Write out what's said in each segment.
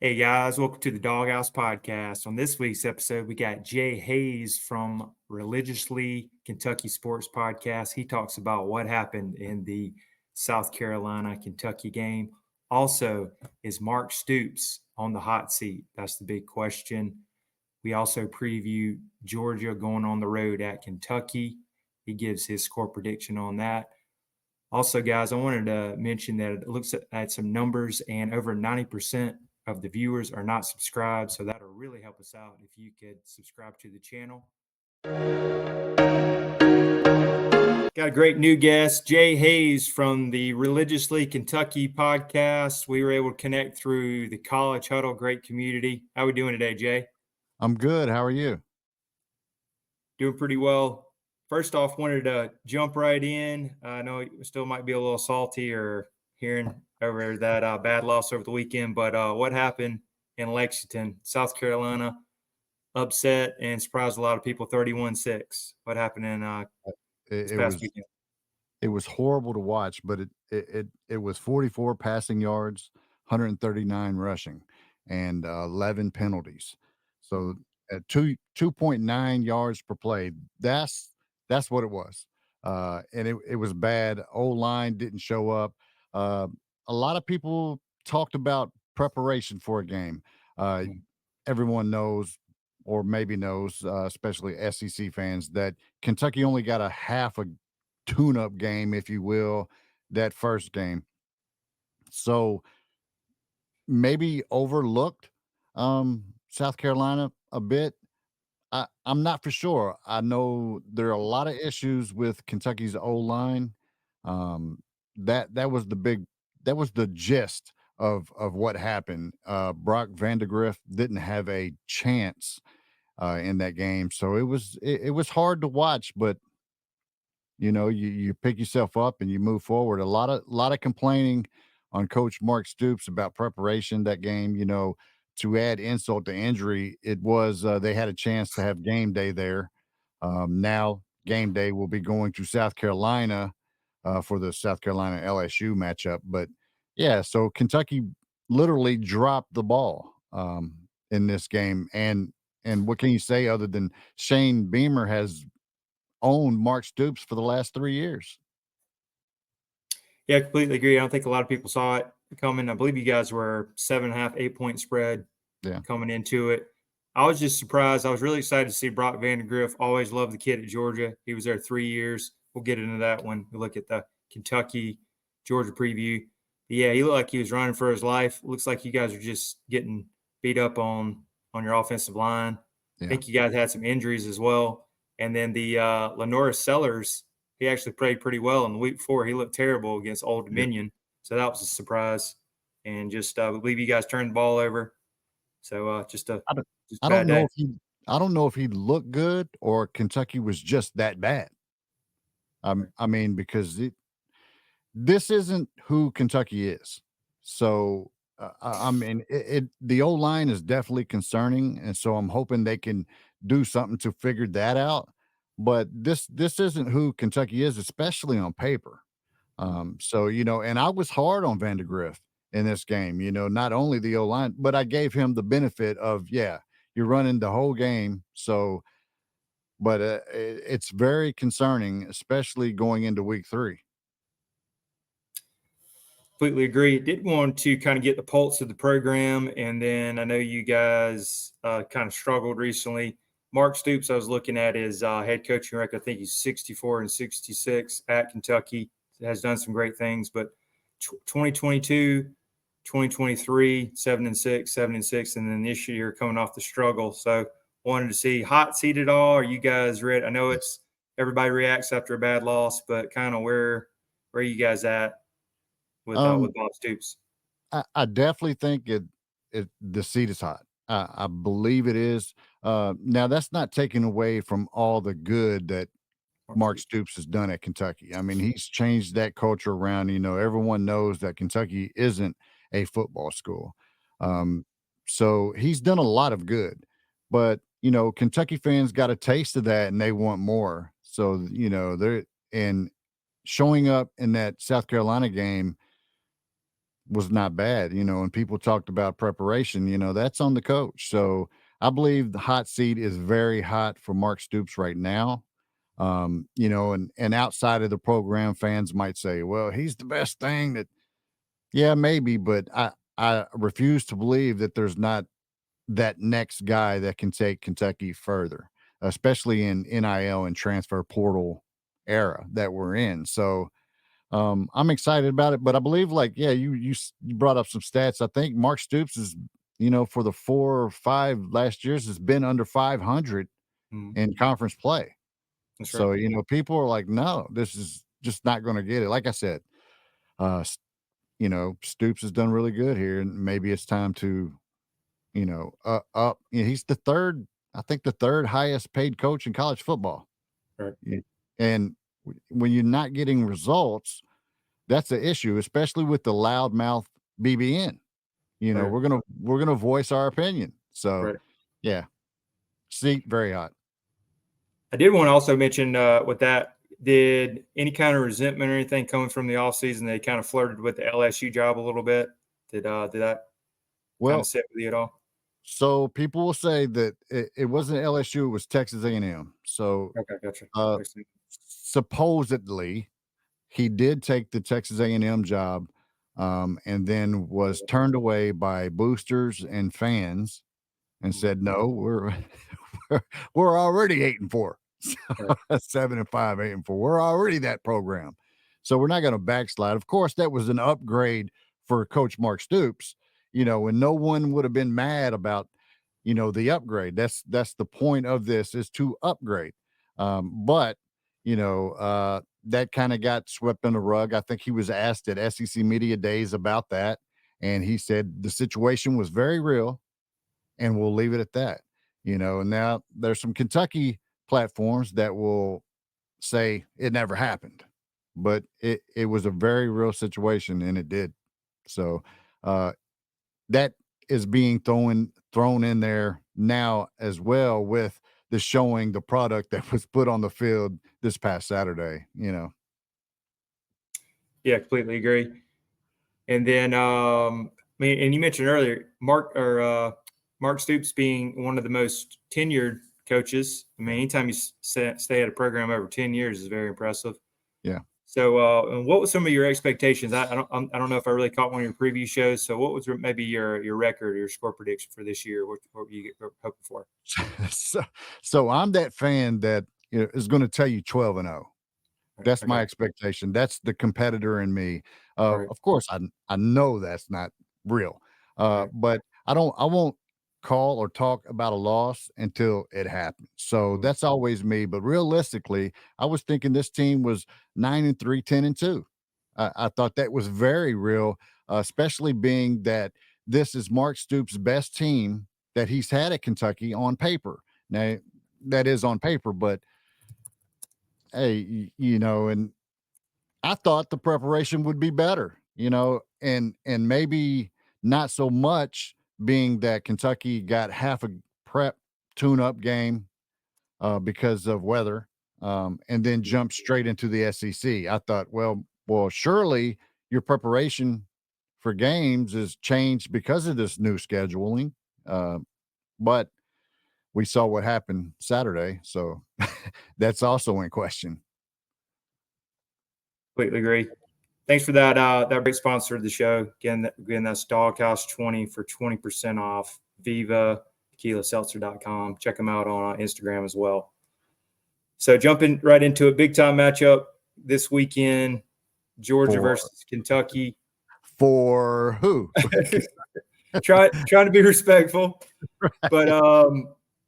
Hey guys, welcome to the Dawg House Podcast. On this week's episode, we got Jay Hazze from Religiously Kentucky Sports Podcast. He talks about what happened in the South Carolina Kentucky game. Also, is Mark Stoops on the hot seat? That's the big question. We also preview Georgia going on the road at Kentucky. He gives his score prediction on that. Also, guys, I wanted to mention that it looks at some numbers, and over 90% of the viewers are not subscribed. So that'll really help us out if you could subscribe to the channel. Got a great new guest, Jay Hazze from the Religiously Kentucky podcast. We were able to connect through the College Huddle, great community. How are we doing today, Jay? I'm good. How are you? Doing pretty well. First off, wanted to jump right in. I know you still might be a little salty or hearing over that bad loss over the weekend, but what happened in Lexington, South Carolina, upset and surprised a lot of people, 31-6. What happened in this past weekend? It was horrible to watch, but it was 44 passing yards, 139 rushing, and 11 penalties. So at 2.9 yards per play, that's what it was. And it was bad. O-line didn't show up. A lot of people talked about preparation for a game. Everyone knows, or maybe knows, especially SEC fans, that Kentucky only got a half a tune-up game, if you will, that first game. So maybe overlooked South Carolina a bit. I'm not for sure. I know there are a lot of issues with Kentucky's O-line. That was the gist of what happened. Brock Vandegrift didn't have a chance in that game, so it was hard to watch. But you pick yourself up and you move forward. A lot of complaining on Coach Mark Stoops about preparation that game. To add insult to injury, it was they had a chance to have game day there. Now game day will be going to South Carolina for the South Carolina LSU matchup. But yeah, so Kentucky literally dropped the ball in this game. And what can you say other than Shane Beamer has owned Mark Stoops for the last 3 years? Yeah, I completely agree. I don't think a lot of people saw it coming. I believe you guys were 7.5, 8-point spread coming into it. I was just surprised. I was really excited to see Brock Vandegrift. Always loved the kid at Georgia. He was there 3 years. We'll get into that when we look at the Kentucky Georgia preview. But yeah, he looked like he was running for his life. Looks like you guys are just getting beat up on your offensive line. Yeah. I think you guys had some injuries as well. And then the Lenora Sellers, he actually played pretty well in the week before. He looked terrible against Old Dominion. So that was a surprise. And just I believe you guys turned the ball over. So I don't know if he looked good or Kentucky was just that bad. I mean, because this isn't who Kentucky is. So I mean, the O-line is definitely concerning, and so I'm hoping they can do something to figure that out. But this isn't who Kentucky is, especially on paper. So and I was hard on Vandegrift in this game. Not only the O-line, but I gave him the benefit of you're running the whole game. So, but it's very concerning, especially going into week 3. Completely agree. Did want to kind of get the pulse of the program, and then I know you guys kind of struggled recently. Mark Stoops, I was looking at his head coaching record. I think he's 64-66 at Kentucky. Has done some great things, but 2022, 2023, 7-6, 7-6, and then this year coming off the struggle. So wanted to see hot seat at all. Are you guys ready? I know it's everybody reacts after a bad loss, but kind of where are you guys at with Bob Stoops? I definitely think the seat is hot. I believe it is. Now that's not taken away from all the good that Mark Stoops has done at Kentucky. I mean, he's changed that culture around. Everyone knows that Kentucky isn't a football school. So he's done a lot of good, but Kentucky fans got a taste of that and they want more. So, they're showing up in that South Carolina game was not bad, and people talked about preparation, that's on the coach. So I believe the hot seat is very hot for Mark Stoops right now. And outside of the program, fans might say, well, he's the best thing that, yeah, maybe, but I refuse to believe that there's not that next guy that can take Kentucky further, especially in NIL and transfer portal era that we're in. So I'm excited about it, but I believe, like, yeah, you brought up some stats. I think Mark Stoops is, for the 4 or 5 last years has been under 500 in conference play. That's right. So, people are like, no, this is just not going to get it. Like I said, Stoops has done really good here, and maybe it's time to, up. He's I think the third highest paid coach in college football. Right. And when you're not getting results, that's the issue, especially with the loudmouth BBN. Right. We're gonna voice our opinion. So, right. Yeah, seat very hot. I did want to also mention with that, did any kind of resentment or anything coming from the offseason? They kind of flirted with the LSU job a little bit. Did that kind of sit with you at all? So people will say that it wasn't LSU, it was Texas A&M. So okay, gotcha. Supposedly he did take the Texas A&M job, and then was turned away by boosters and fans and said, no, we're already 8-4. So, 7-5, 8-4. We're already that program. So we're not going to backslide. Of course, that was an upgrade for Coach Mark Stoops, and no one would have been mad about, the upgrade. That's the point of this, is to upgrade. But that kind of got swept under the rug. I think he was asked at SEC Media Days about that, and he said the situation was very real, and we'll leave it at that. And now there's some Kentucky platforms that will say it never happened, but it was a very real situation, and it did. So that is being thrown in there now as well, with the showing the product that was put on the field this past Saturday. Yeah, completely agree. And then, and you mentioned earlier Mark Stoops being one of the most tenured coaches. I mean, anytime you stay at a program over 10 years is very impressive. Yeah. So, and what was some of your expectations? I don't know if I really caught one of your preview shows. So, what was maybe your record, your score prediction for this year? What were you hoping for? So I'm that fan that is going to tell you 12-0. That's my expectation. That's the competitor in me. Of course, I know that's not real, but I won't call or talk about a loss until it happens. So that's always me. But realistically, I was thinking this team was 9-3, 10-2. I thought that was very real, especially being that this is Mark Stoops' best team that he's had at Kentucky on paper. Now, that is on paper, but hey, and I thought the preparation would be better, and maybe not so much, being that Kentucky got half a prep tune-up game because of weather, and then jumped straight into the SEC. I thought, well, surely your preparation for games is changed because of this new scheduling, but we saw what happened Saturday, so that's also in question. Completely agree. Thanks for that. That great sponsor of the show. Again, that's Dawg House 20 for 20% off. Viva tequilaseltzer.com. Check them out on Instagram as well. So jumping right into a big time matchup this weekend, Georgia versus Kentucky. For who? Trying to be respectful, but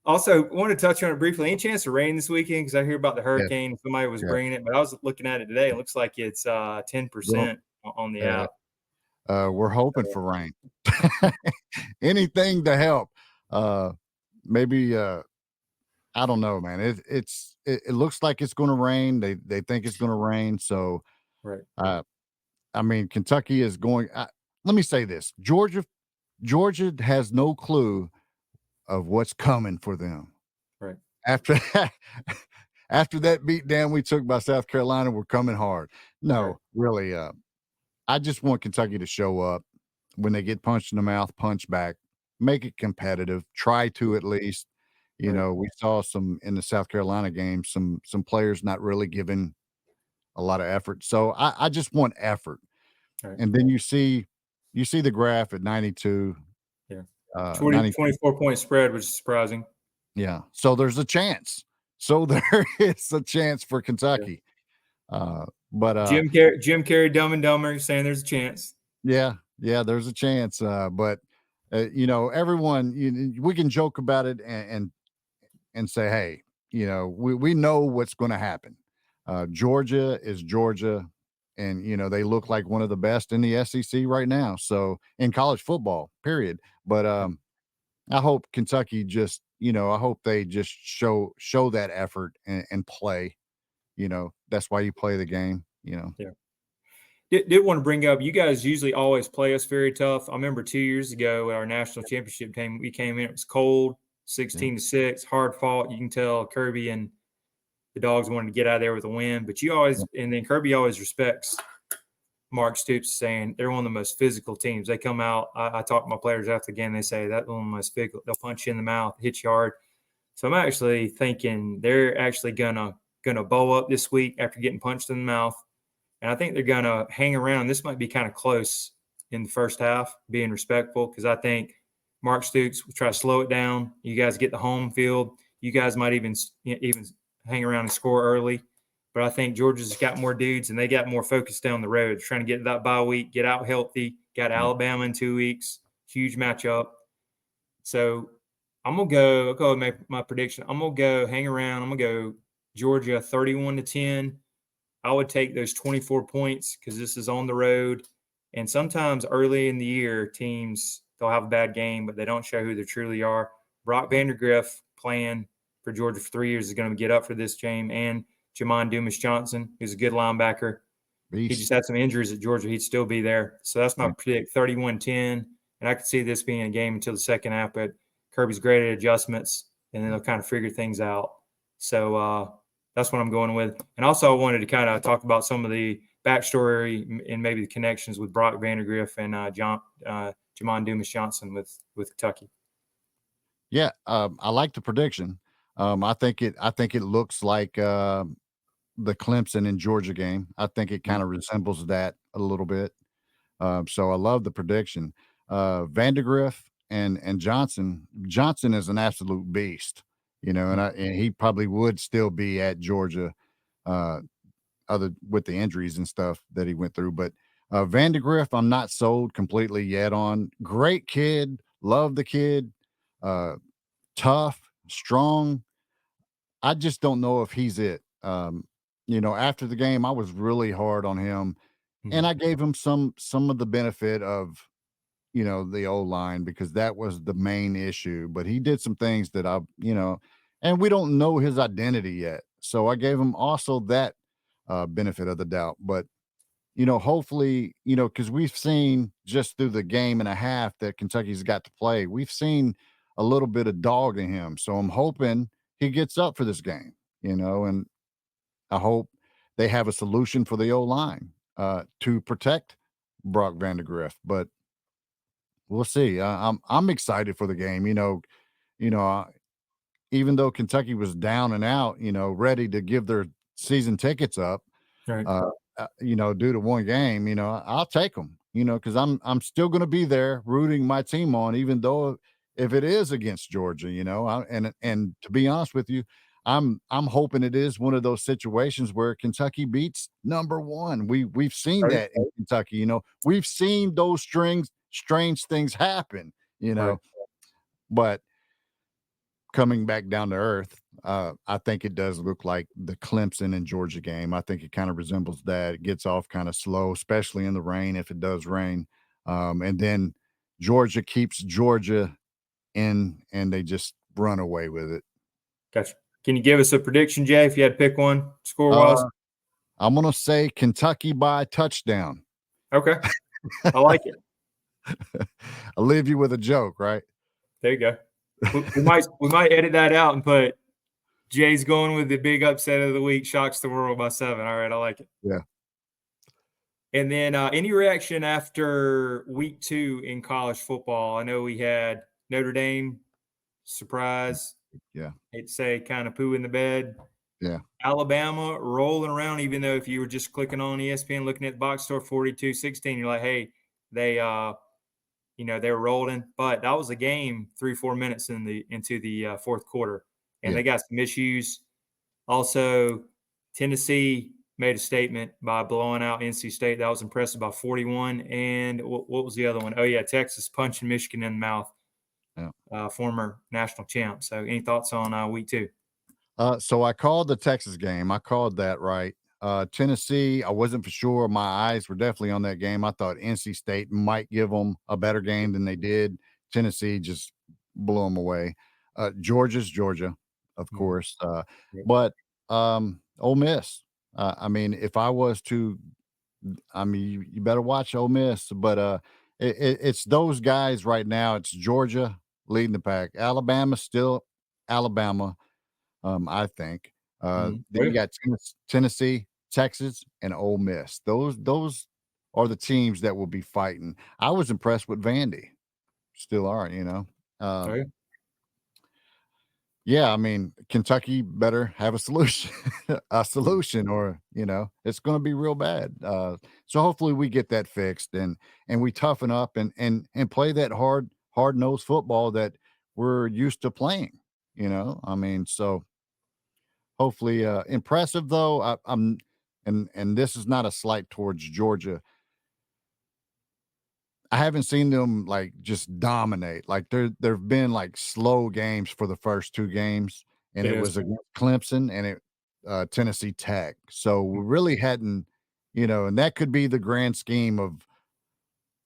also want to touch on it briefly. Any chance of rain this weekend? Because I hear about the hurricane. Yeah. Somebody was bringing it, but I was looking at it today. It looks like it's 10% on the app. We're hoping for rain. Anything to help. Maybe I don't know, man. It looks like it's going to rain. They think it's going to rain. So, right. I mean, Kentucky is going. Let me say this: Georgia has no clue of what's coming for them. Right. After that beat down we took by South Carolina, we're coming hard. No, really. I just want Kentucky to show up. when they get punched in the mouth, punch back, make it competitive, try to at least. You Right. know, we saw some in the South Carolina game, some players not really giving a lot of effort. So I just want effort. Right. And then you see the graph at 92, Yeah. 90, 24-point spread, which is surprising. yeah. So there's a chance. So there is a chance for Yeah. Kentucky. But Jim Carrey, Dumb and Dumber, saying there's a chance. yeah, there's a chance. But you know, everyone, we can joke about it and say, hey, you know, we know what's going to happen. Georgia is Georgia, and you know they look like one of the best in the SEC right now. So in college football, period. But I hope Kentucky just, you know, I hope they just show that effort and play. You know, that's why you play the game. You know. Yeah. Did want to bring up, you guys usually always play us very tough. I remember 2 years ago at our national championship game, we came in, it was cold, 16-6, hard fought. You can tell Kirby and the Dogs wanted to get out of there with a win. But you always, and then Kirby always respects Mark Stoops, saying they're one of the most physical teams. They come out, I talk to my players after the game, they say that's one of the most physical. They'll punch you in the mouth, hit you hard. So I'm actually thinking they're actually gonna bow up this week after getting punched in the mouth. And I think they're going to hang around. This might be kind of close in the first half, being respectful, because I think Mark Stoops will try to slow it down. You guys get the home field. You guys might even hang around and score early. But I think Georgia's got more dudes, and they got more focus down the road, trying to get that bye week, get out healthy. Got Alabama in 2 weeks. Huge matchup. So I'm going to go – I'll go with my prediction. I'm going to go hang around. I'm going to go Georgia 31-10. I would take those 24 points because this is on the road. And sometimes early in the year, teams, they'll have a bad game, but they don't show who they truly are. Brock Vandergriff, playing for Georgia for 3 years, is going to get up for this game. And Jamon Dumas-Johnson, who's a good linebacker. Beast. He just had some injuries at Georgia. He'd still be there. So that's my predict, 31-10. And I could see this being a game until the second half, but Kirby's great at adjustments, and then they'll kind of figure things out. So, that's what I'm going with. And also I wanted to kind of talk about some of the backstory and maybe the connections with Brock Vandergriff and Jamon Dumas-Johnson with Kentucky. Yeah, I like the prediction. I think it looks like the Clemson and Georgia game. I think it kind of resembles that a little bit. So I love the prediction. Vandergriff and Johnson is an absolute beast. You know, and he probably would still be at Georgia, other with the injuries and stuff that he went through. But Vandegrift, I'm not sold completely yet on. Great kid, love the kid, tough, strong. I just don't know if he's it. You know, after the game, I was really hard on him, and I gave him some of the benefit of, you know, the O-line, because that was the main issue. But he did some things that and we don't know his identity yet. So I gave him also that benefit of the doubt. But, you know, hopefully, you know, because we've seen just through the game and a half that Kentucky's got to play, we've seen a little bit of dog in him. So I'm hoping he gets up for this game, you know, and I hope they have a solution for the O-line to protect Brock Vandegrift. But we'll see. I'm excited for the game. Even though Kentucky was down and out, you know, ready to give their season tickets up, Right. You know, due to one game, you know, I'll take them, you know, because I'm still going to be there rooting my team on, even though if it is against Georgia, you know, and to be honest with you, I'm hoping it is one of those situations where Kentucky beats number one. We've seen that in Kentucky, you know, we've seen those strange things happen, you know, but coming back down to earth, I think it does look like the Clemson and Georgia game. I think it kind of resembles that. It gets off kind of slow, especially in the rain, if it does rain. And then Georgia keeps Georgia in, and they just run away with it. Gotcha. Can you give us a prediction, Jay, if you had to pick one score-wise? I'm going to say Kentucky by a touchdown. Okay. I like it. I'll leave you with a joke, right? There you go. We might edit that out and put Jay's going with the big upset of the week, shocks the world by 7. All right, I like it. Yeah. And then any reaction after week 2 in college football? I know we had Notre Dame, surprise. Yeah. Hate to say kind of poo in the bed. Yeah. Alabama rolling around, even though if you were just clicking on ESPN, looking at the box score 42-16, you're like, hey, they were rolling. But that was a game 3-4 minutes into the fourth quarter. And they got some issues. Also, Tennessee made a statement by blowing out NC State. That was impressive by 41. And what was the other one? Oh, yeah, Texas punching Michigan in the mouth. Yeah. Former national champ. So any thoughts on week 2? So I called the Texas game. I called that right. Tennessee, I wasn't for sure. My eyes were definitely on that game. I thought NC State might give them a better game than they did. Tennessee just blew them away. Georgia's Georgia, of course. But Ole Miss. I mean, if I was to, you better watch Ole Miss. But it's those guys right now. It's Georgia leading the pack. Alabama still Alabama. I think. Then you got Tennessee, Texas, and Ole Miss. Those are the teams that will be fighting. I was impressed with Vandy. Still are, Yeah, I mean, Kentucky better have a solution, or it's going to be real bad. So hopefully we get that fixed and we toughen up and play that hard-nosed football that we're used to playing. I mean, so. Hopefully, impressive though. And this is not a slight towards Georgia. I haven't seen them like just dominate. Like there've been like slow games for the first 2 games, and it was against Clemson and Tennessee Tech. So we really hadn't, and that could be the grand scheme of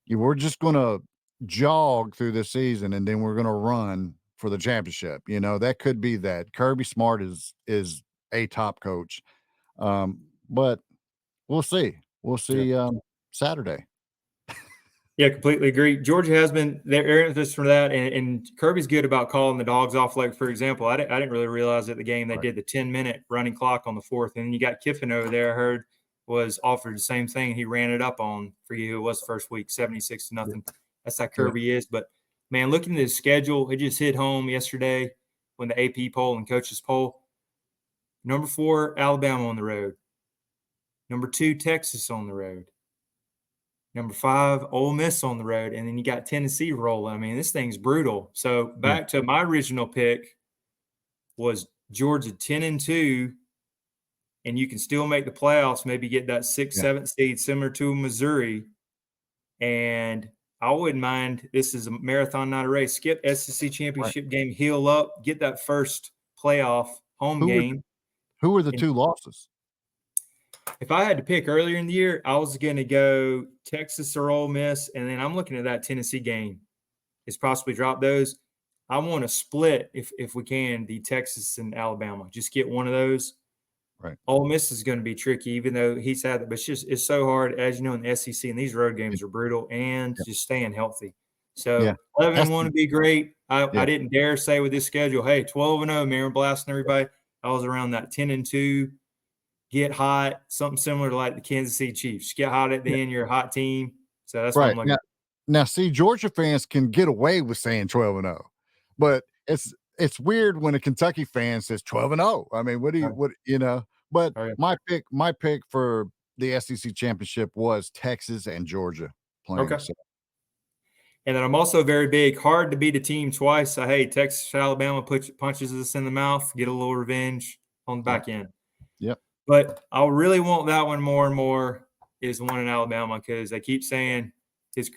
we're just going to jog through the season and then we're going to run for the championship. That could be that. Kirby Smart is a top coach. But we'll see. We'll see Saturday. Yeah, completely agree. Georgia has been their emphasis for that, and Kirby's good about calling the dogs off. Like, for example, I didn't really realize at the game they did the 10-minute running clock on the 4th, and then you got Kiffin over there, I heard, was offered the same thing. He ran it up on, for you, who it was the first week, 76-0. That's how Kirby is. But, man, looking at his schedule, it just hit home yesterday when the AP poll and coaches poll. Number 4, Alabama on the road. Number 2, Texas on the road. Number 5, Ole Miss on the road. And then you got Tennessee rolling. I mean, this thing's brutal. So back to my original pick was Georgia 10-2, and you can still make the playoffs, maybe get that 6th, 7th seed, similar to Missouri. And I wouldn't mind. This is a marathon, not a race. Skip SEC championship game, heal up, get that first playoff home game. Who were the 2 losses? If I had to pick earlier in the year, I was going to go Texas or Ole Miss, and then I'm looking at that Tennessee game. It's possibly drop those. I want to split, if we can, the Texas and Alabama. Just get one of those. Right. Ole Miss is going to be tricky, even though he's had it. But it's so hard, as you know, in the SEC, and these road games are brutal, and just staying healthy. So 11-1 would be great. I didn't dare say with this schedule, hey, 12-0, man, we're blasting everybody. I was around that 10-2. Get hot, something similar to like the Kansas City Chiefs. Get hot at the end, you're a hot team. So that's what I'm looking at. Now, see, Georgia fans can get away with saying 12-0, but it's weird when a Kentucky fan says 12-0. I mean, But my pick for the SEC championship was Texas and Georgia playing. Okay. And then I'm also very big, hard to beat a team twice. So, hey, Texas, Alabama punches us in the mouth, get a little revenge on the back end. Yep. But I really want that one more and more is the one in Alabama because they keep saying his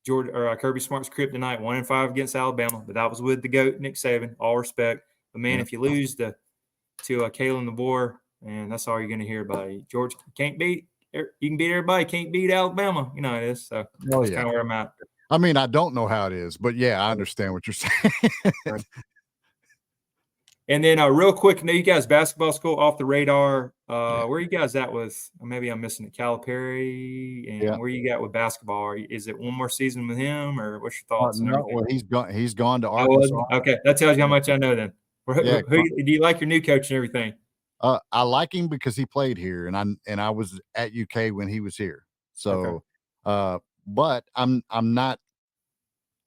Kirby Smart's kryptonite 1-5 against Alabama, but that was with the GOAT, Nick Saban, all respect. But, man, if you lose to Kalen DeBoer, and that's all you're going to hear about it. Georgia you can beat everybody, can't beat Alabama. You know it is. So that's kind of where I'm at. I mean, I don't know how it is, but, I understand what you're saying. And then real quick, you guys basketball school off the radar. Where are you guys at with – maybe I'm missing it, Calipari, and where you got with basketball? Is it one more season with him, or what's your thoughts? No, well, he's gone to Arkansas. Okay, that tells you how much I know then. Who do you like your new coach and everything? I like him because he played here, and I was at UK when he was here. So, but I'm not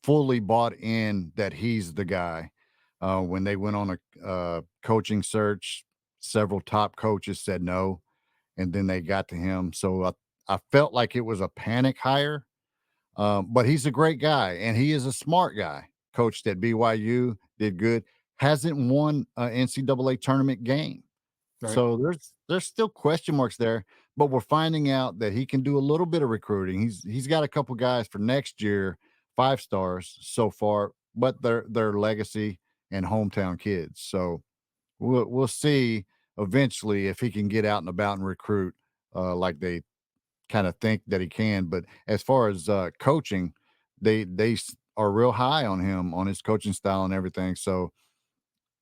fully bought in that he's the guy. When they went on a coaching search, several top coaches said no, and then they got to him. So I felt like it was a panic hire. But he's a great guy, and he is a smart guy. Coached at BYU, did good. Hasn't won an NCAA tournament game. Right. So there's still question marks there, but we're finding out that he can do a little bit of recruiting. He's got a couple guys for next year, 5 stars so far, but they're legacy and hometown kids. So we'll see eventually if he can get out and about and recruit like they kind of think that he can. But as far as coaching, they are real high on him, on his coaching style and everything. So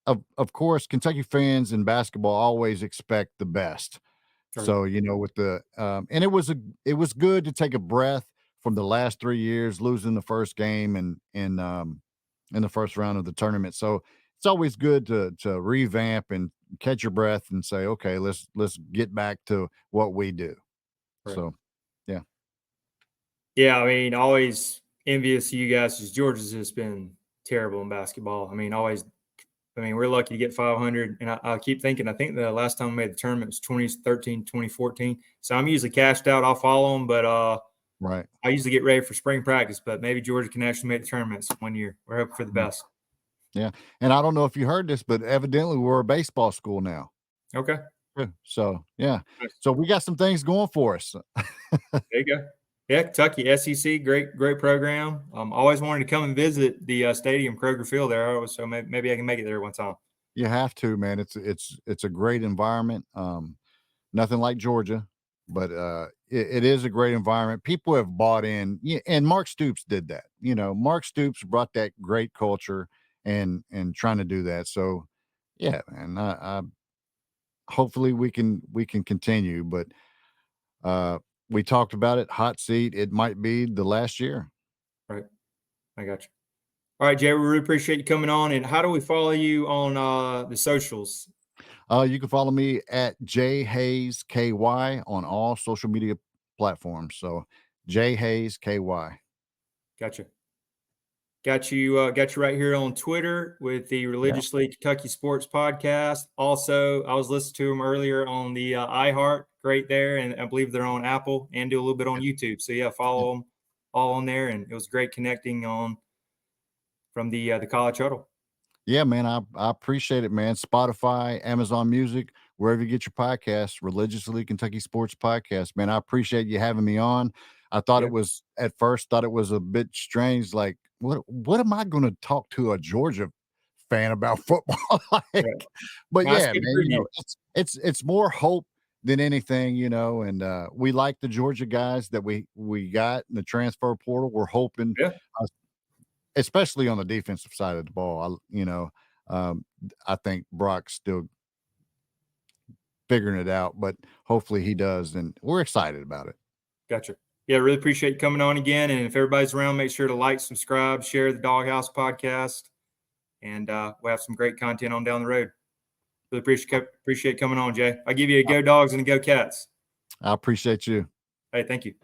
of course, Kentucky fans in basketball always expect the best. Right. So, with the and it was good to take a breath from the last 3 years, losing the first game and in the first round of the tournament. So it's always good to revamp and catch your breath and say, okay, let's get back to what we do. Right. So, yeah. Yeah, I mean, always envious of you guys because Georgia's just been terrible in basketball. I mean, we're lucky to get 500. And I keep thinking, I think the last time we made the tournament was 2013, 2014. So I'm usually cashed out. I'll follow them, but right. I usually get ready for spring practice. But maybe Georgia can actually make the tournaments one year. We're hoping for the best. Yeah. And I don't know if you heard this, but evidently we're a baseball school now. Okay. So, yeah. So we got some things going for us. There you go. Yeah, Kentucky, SEC, great program. Always wanted to come and visit the stadium, Kroger Field there. So maybe I can make it there one time. You have to, man. It's a great environment. Nothing like Georgia, but it is a great environment. People have bought in, and Mark Stoops did that. Mark Stoops brought that great culture and trying to do that. So, yeah, man. I hopefully we can continue, but we talked about it. Hot seat. It might be the last year. Right. I got you. All right, Jay, we really appreciate you coming on. And how do we follow you on the socials? You can follow me at Jay Hazze KY on all social media platforms. So Jay Hazze KY. Gotcha. Got you right here on Twitter with the Religiously Kentucky Sports Podcast. Also, I was listening to them earlier on the iHeart, great there, and I believe they're on Apple and do a little bit on YouTube. So yeah, follow them all on there, and it was great connecting from the college huddle. Yeah, man, I appreciate it, man. Spotify, Amazon Music, wherever you get your podcasts, Religiously Kentucky Sports Podcast. Man, I appreciate you having me on. I thought it was at first thought it was a bit strange, like what am I going to talk to a Georgia fan about football like? But yeah, man, it's more hope than anything, and we like the Georgia guys that we got in the transfer portal. We're hoping, especially on the defensive side of the ball. I think Brock's still figuring it out, but hopefully he does, and we're excited about it. Gotcha. Yeah, really appreciate you coming on again. And if everybody's around, make sure to like, subscribe, share the Dawg House Podcast, and we'll have some great content on down the road. Really appreciate coming on, Jay. I'll give you a go Dogs and a go Cats. I appreciate you. Hey, thank you.